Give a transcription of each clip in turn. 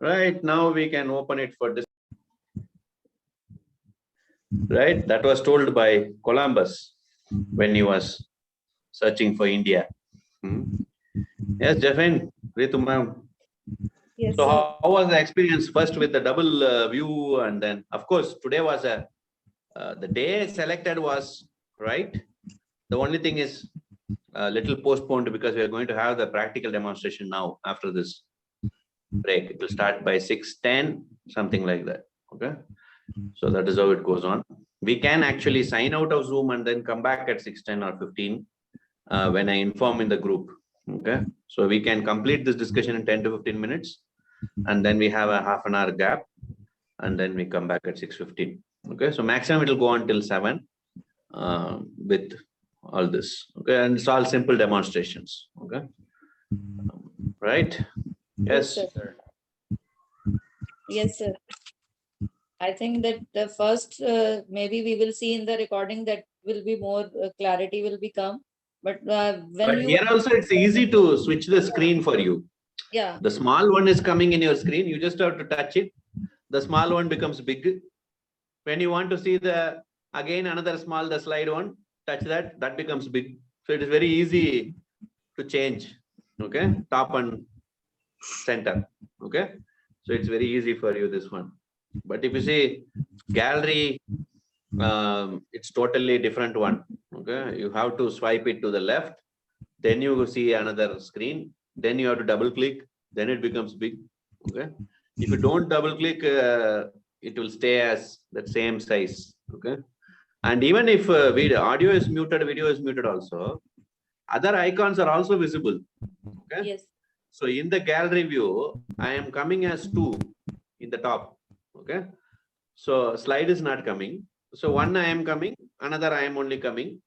Right, now we can open it for this. Right, that was told by Columbus when he was searching for India. Yes, Jeffin, Ritu ma'am. Yes, So sir. how was the experience first with the double view, and then of course today was the day selected was right. The only thing is a little postponed because we are going to have the practical demonstration now after this break. It will start by 6:10, something like that. Okay. So that is how it goes on. We can actually sign out of Zoom and then come back at 6:10 or 15 when I inform in the group. Okay. So we can complete this discussion in 10 to 15 minutes, and then we have a half an hour gap, and then we come back at 6:15. Okay. So maximum it will go until 7 with all this. Okay. And it's all simple demonstrations. Okay. Right. Yes. Yes, sir. Yes, sir. I think that the first, maybe we will see in the recording that will be more clarity will become. But when But you here also it's easy to switch the screen for you. yeah, The small one is coming in your screen. You just have to touch it. The small one becomes big. When you want to see the again another small, the slide one, touch that, that becomes big. So it is very easy to change. Okay, top and center. Okay, so it's very easy for you this one. But if you see gallery, it's totally different one. Okay, you have to swipe it to the left, then you see another screen, then you have to double click, then it becomes big. Okay, if you don't double click, it will stay as that same size. Okay, and even if video audio is muted, video is muted also, other icons are also visible. Okay, yes, so in the gallery view, I am coming as 2 in the top. Okay, so slide is not coming. So one I am coming, another I am only coming.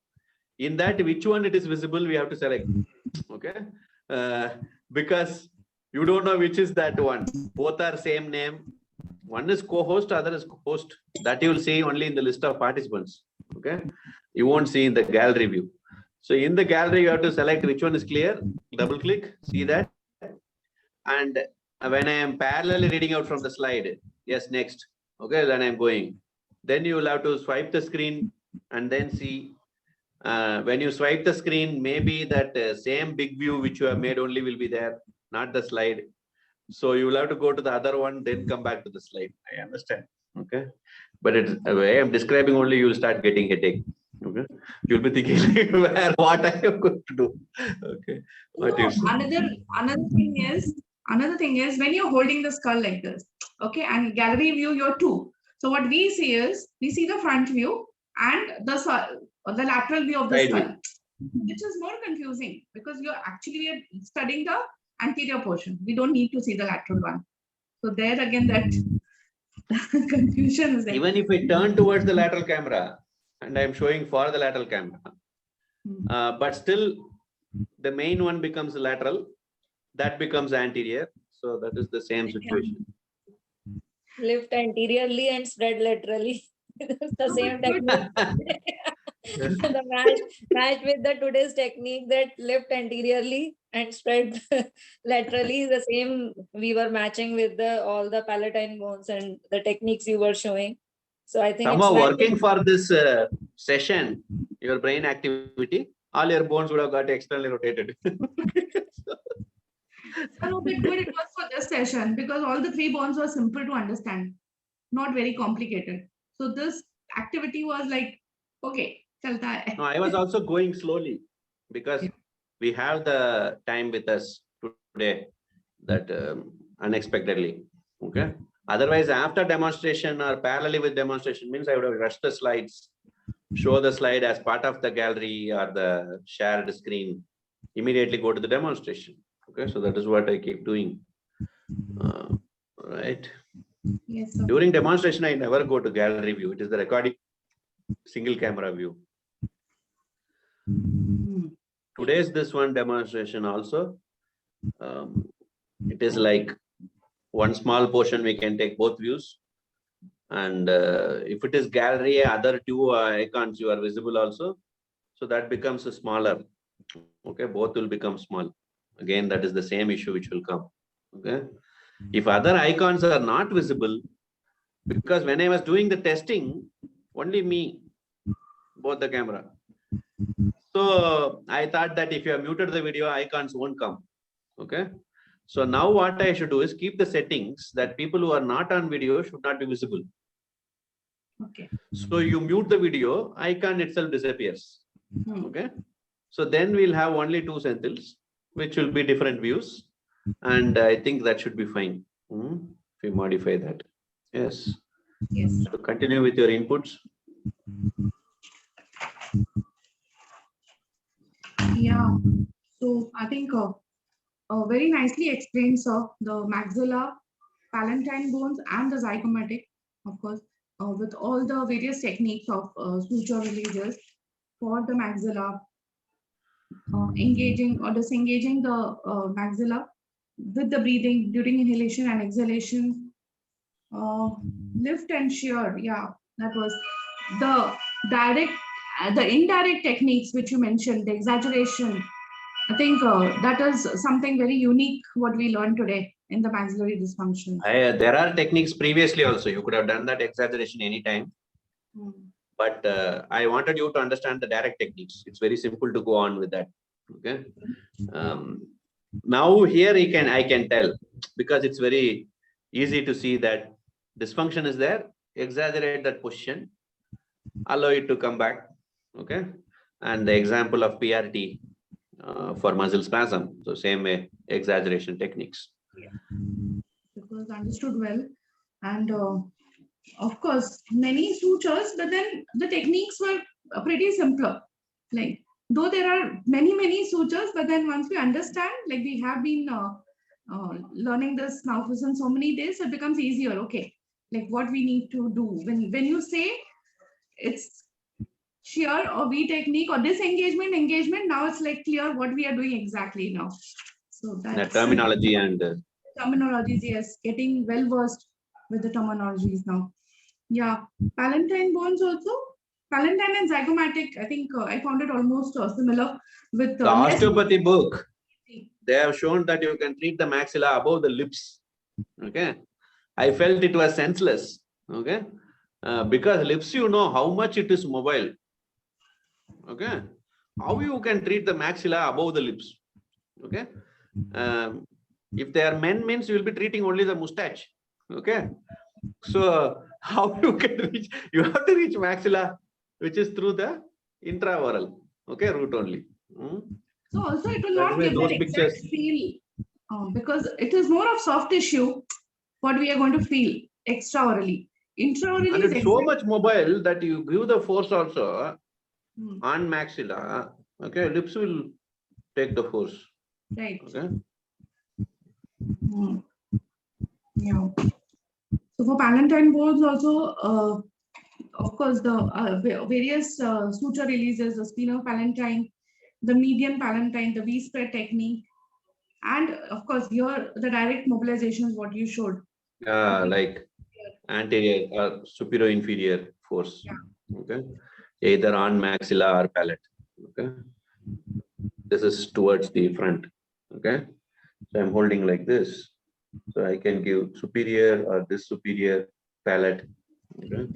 In that, which one it is visible, we have to select. Okay, because you don't know which is that one. Both are same name. One is co-host, other is host. That you will see only in the list of participants. Okay, you won't see in the gallery view. So in the gallery, you have to select which one is clear. Double click, see that, and when I am parallelly reading out from the slide, yes, next. Okay, then I'm going. Then you will have to swipe the screen and then see. When you swipe the screen, maybe that same big view which you have made only will be there, not the slide. So you will have to go to the other one, then come back to the slide. I understand. Okay, but it's the way I'm describing only, you will start getting headache. Okay, you'll be thinking where what I am going to do. Okay, what No, is another thing is when you're holding the skull like this, okay, and gallery view you're 2. So what we see is we see the front view and the lateral view of the side skull, view. which is more confusing because you're actually studying the anterior portion. We don't need to see the lateral one. So there again, that confusion is there. Even if I turn towards the lateral camera, and I'm showing for the lateral camera, but still the main one becomes lateral, that becomes anterior. So that is the same situation. lift anteriorly and spread laterally. It's the same technique. The match with the today's technique that lift anteriorly and spread laterally is the same. We were matching with the all the palatine bones and the techniques you were showing. So I think Somehow it's working for this session, your brain activity, all your bones would have got externally rotated. So bit good it was for this session because all the 3 bones were simple to understand, not very complicated. So this activity was like, okay, chalta hai. No, I was also going slowly because we have the time with us today, that unexpectedly. Okay. Otherwise, after demonstration or parallelly with demonstration means I would have rushed the slides, show the slide as part of the gallery or the shared screen, immediately go to the demonstration. Okay, so that is what I keep doing. Right. Yes, sir. During demonstration, I never go to gallery view. It is the recording single camera view. Today's this one demonstration also. It is like one small portion we can take both views, and if it is gallery, other 2 icons you are visible also, so that becomes a smaller. Okay, both will become small. Again, that is the same issue which will come. Okay, If other icons are not visible, because when I was doing the testing, only me, both the camera. So I thought that if you have muted the video, icons won't come. Okay. So now what I should do is keep the settings that people who are not on video should not be visible. Okay. So you mute the video, icon itself disappears. Hmm. Okay. So then we'll have only two stencils, which will be different views. And I think that should be fine. If we modify that. Yes. Yes. So continue with your inputs. Yeah. So I think very nicely explained, sir, the maxilla, palatine bones, and the zygomatic, of course, with all the various techniques of suture releases for the maxilla, engaging or disengaging the maxilla with the breathing during inhalation and exhalation. Lift and shear, yeah, that was the direct, the indirect techniques which you mentioned, the exaggeration. I think that is something very unique what we learned today in the maxillary dysfunction. There are techniques previously also. You could have done that exaggeration anytime. But I wanted you to understand the direct techniques. It's very simple to go on with that. Okay. Now here I can tell, because it's very easy to see that dysfunction is there. Exaggerate that position, allow it to come back. Okay. And the example of PRT for muscle spasm. So same way, exaggeration techniques. It was understood well. And of course, many sutures, but then the techniques were pretty simpler. Like, though there are many sutures, but then once we understand, like we have been learning this now for so many days, it becomes easier. Okay, like what we need to do. When you say it's shear or V technique or disengagement, engagement, now it's like clear what we are doing exactly now. So The that's terminology and terminologies, yes, getting well versed with the terminologies now. Yeah, palatine bones also. Palatine and zygomatic, I think I found it almost similar with the less. osteopathy book. They have shown that you can treat the maxilla above the lips. Okay. I felt it was senseless. Okay. Because lips, you know how much it is mobile. Okay. How you can treat the maxilla above the lips. Okay. If they are men means you will be treating only the mustache. Okay. So how you can reach, you have to reach maxilla, which is through the intraoral, okay, route only. So also it will That's not why give those that pictures- exact feel because it is more of soft tissue, what we are going to feel extraorally. Intraorally And is it's so much mobile that you give the force also Hmm. on maxilla, okay, lips will take the force. Right. Okay. Hmm. Yeah. So for palatine bones also, of course, the various suture releases, the sphenopalatine, the median palatine, the V-spread technique, and of course, here the direct mobilization is what you showed. Like anterior or superior inferior force. Yeah. Okay. Either on maxilla or palate. Okay. This is towards the front. Okay. So I'm holding like this. So I can give superior or this superior palate. Okay.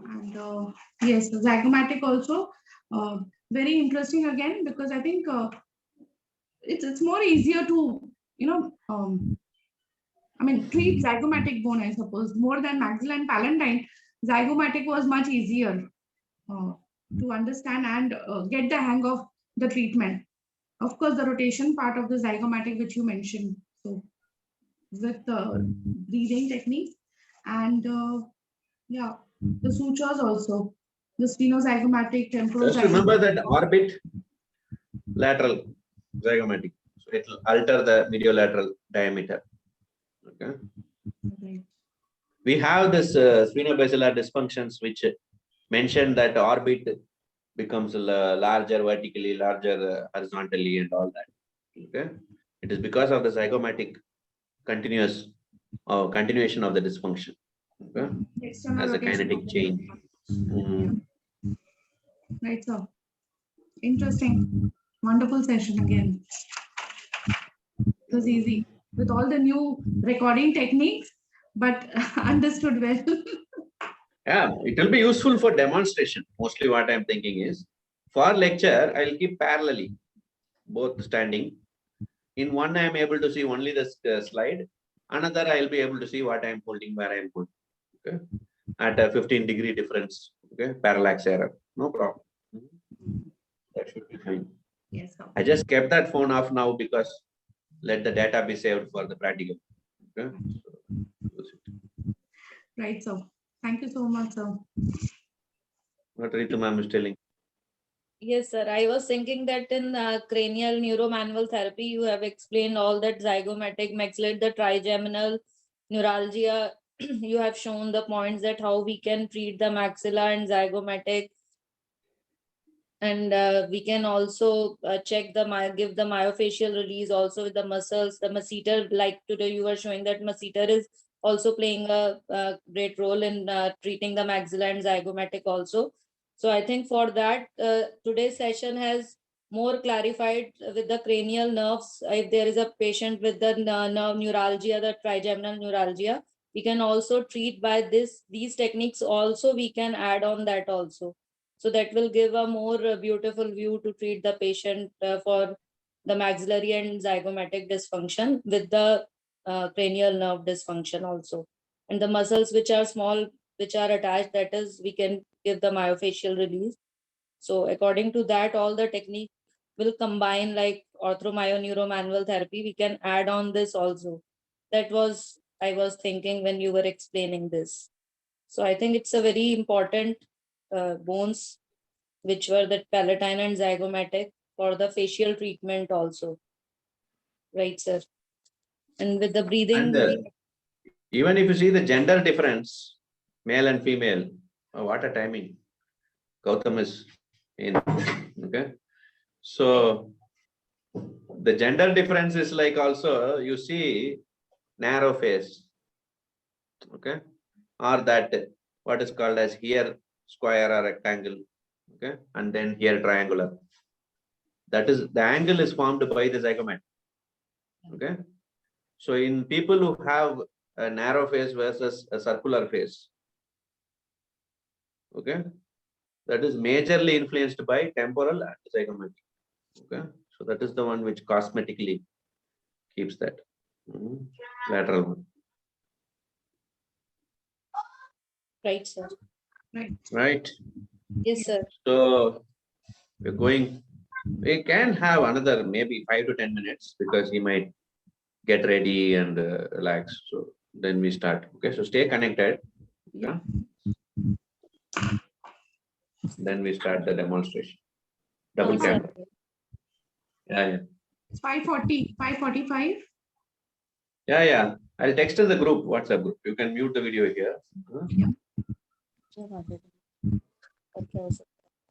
And yes, the zygomatic also very interesting again, because I think it's more easier to I mean treat zygomatic bone, I suppose, more than maxilla and palatine. Zygomatic was much easier to understand and get the hang of the treatment. Of course, the rotation part of the zygomatic, which you mentioned, so with the breathing techniques and yeah, the sutures also, the sphenozygomatic, temporal Just remember that orbit lateral zygomatic. So it will alter the mediolateral diameter. Okay. Right. We have this sphenobasilar dysfunctions which mention that orbit becomes larger vertically, larger horizontally, and all that. Okay. It is because of the zygomatic continuation of the dysfunction. Okay. External As a rotation kinetic of the change. zygomatic. Right, sir. Interesting. Wonderful session again. It was easy. with all the new recording techniques, but understood well. Yeah, it will be useful for demonstration. Mostly what I'm thinking is, for lecture, I'll keep parallelly, both standing. In one, I am able to see only the slide. Another, I'll be able to see what I'm holding, where I'm holding. Okay, at a 15-degree difference. Okay, parallax error, no problem. That should be fine. Yes, sir. I just kept that phone off now because let the data be saved for the practical. Okay. Right, sir. Thank you so much, sir. What Ritu ma'am is telling. Yes, sir. I was thinking that in cranial neuromanual therapy, you have explained all that zygomatic, maxillary, the trigeminal neuralgia. You have shown the points that how we can treat the maxilla and zygomatic. And we can also check give the myofascial release also with the muscles. The masseter, like today you were showing that masseter is also playing a great role in treating the maxilla and zygomatic also. So I think for that, today's session has more clarified with the cranial nerves. If there is a patient with the nerve neuralgia, the trigeminal neuralgia, we can also treat by these techniques also, we can add on that also. So that will give a more beautiful view to treat the patient for the maxillary and zygomatic dysfunction with the cranial nerve dysfunction also. And the muscles which are small, which are attached, that is, we can give the myofascial release. So according to that, all the technique will combine like orthomyoneuromanual therapy. We can add on this also. That was, I was thinking when you were explaining this. So I think it's a very important bones, which were the palatine and zygomatic for the facial treatment also. Right, sir. And with the breathing, And even if you see the gender difference, male and female, oh, what a timing. Gautam is in. Okay. So the gender difference is like also you see narrow face. Okay. Or that what is called as here square or rectangle. Okay. And then here triangular. That is the angle is formed by the zygomatic. Okay. So in people who have a narrow face versus a circular face, okay, that is majorly influenced by temporal and zygomatic. Okay, so that is the one which cosmetically keeps that lateral one. right, sir. Right. Yes, sir. So we're going. We can have another maybe 5 to 10 minutes because he might get ready and relax. So then we start. Okay, so stay connected. Yeah. Then we start the demonstration. Double Sir. camera. Yeah, yeah. It's 5:40, 5:45. Yeah, yeah. I'll text in the group, WhatsApp group. You can mute the video here. Okay, sir.